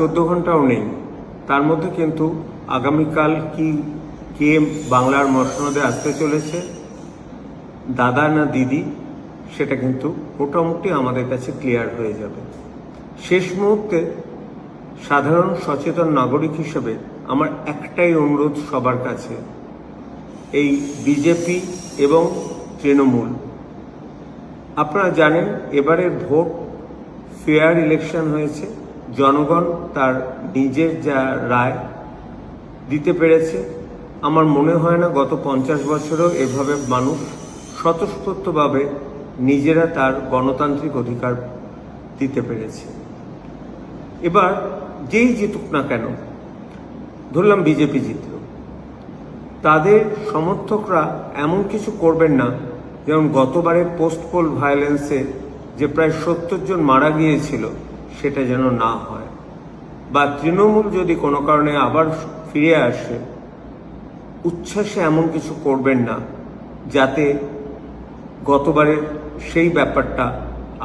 14 ঘন্টাও নেই, তার মধ্যে কিন্তু আগামীকাল কে বাংলার মসনদে আসতে চলেছে, দাদা না দিদি, সেটা কিন্তু মোটামুটি আমাদের কাছে ক্লিয়ার হয়ে যাবে। শেষ মুহূর্তে সাধারণ সচেতন নাগরিক হিসেবে আমার একটাই অনুরোধ সবার কাছে, এই বিজেপি এবং তৃণমূল, আপনারা জানেন এবারের ভোট ফেয়ার ইলেকশন হয়েছে, জনগণ তার নিজের যা রায় দিতে পেরেছে। আমার মনে হয় না গত 50 বছরেও এভাবে মানুষ স্বতঃস্ফূর্তভাবে নিজেরা তার গণতান্ত্রিক অধিকার দিতে পেরেছে। এবার যেই জিতুক না কেন, ধরলাম বিজেপি জিতল, তাদের সমর্থকরা এমন কিছু করবেন না যেমন গতবারের পোস্ট পোল ভায়োলেন্সে যে প্রায় 70 জন মারা গিয়েছিল সেটা যেন না হয়, বা তৃণমূল যদি কোনো কারণে আবার ফিরে আসে, উচ্ছ্বাসে এমন কিছু করবেন না যাতে গতবারের সেই ব্যাপারটা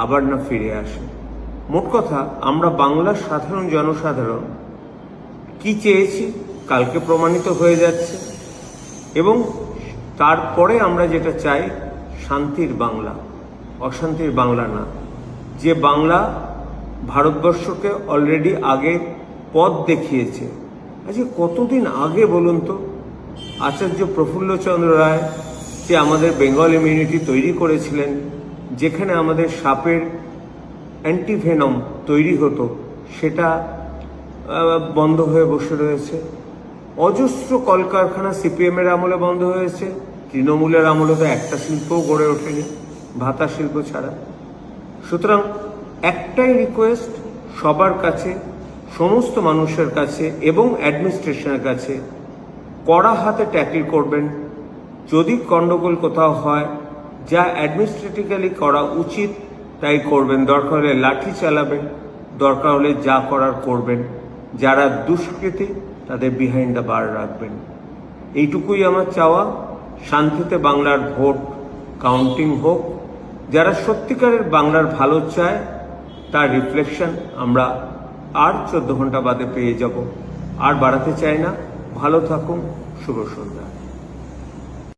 আবার না ফিরে আসে। মোট কথা, আমরা বাংলার সাধারণ জনসাধারণ কি চেয়েছি কালকে প্রমাণিত হয়ে যাচ্ছে, এবং তারপরে আমরা যেটা চাই শান্তির বাংলা, অশান্তির বাংলা না। যে বাংলা ভারতবর্ষকে অলরেডি আগে পথ দেখিয়েছে। আচ্ছা, কতদিন আগে বলুন তো আচার্য প্রফুল্লচন্দ্র রায় যে আমাদের বেঙ্গল ইমিউনিটি তৈরি করেছিলেন, যেখানে আমাদের সাপের অ্যান্টিভেনম তৈরি হতো, সেটা বন্ধ হয়ে বসে রয়েছে। অজস্র কলকারখানা সিপিএমের আমলে বন্ধ হয়েছে, তৃণমূলের আমলে তো একটা শিল্পও গড়ে ওঠেনি, ভাতা শিল্প ছাড়া। সুতরাং একটাই রিকোয়েস্ট সবার কাছে, সমস্ত মানুষের কাছে এবং অ্যাডমিনিস্ট্রেশনের কাছে, কড়া হাতে ট্যাকেল করবেন। যদি গণ্ডগোল কোথাও হয়, যা অ্যাডমিনিস্ট্রেটিভলি করা উচিত তাই করবেন, দরকার হলে লাঠি চালাবেন, দরকার হলে যা করার করবেন। যারা দুষ্কৃতী তাদের বিহাইন্ড দ্য বার রাখবেন। এইটুকুই আমার চাওয়া। শান্তিতে বাংলার ভোট কাউন্টিং হোক। যারা সত্যিকারের বাংলার ভালো চায় তার রিফ্লেকশন আমরা আর 14 ঘন্টা বাদে পেয়ে যাব। আর বাড়াতে চাই না। ভালো থাকুন। শুভ সন্ধ্যা।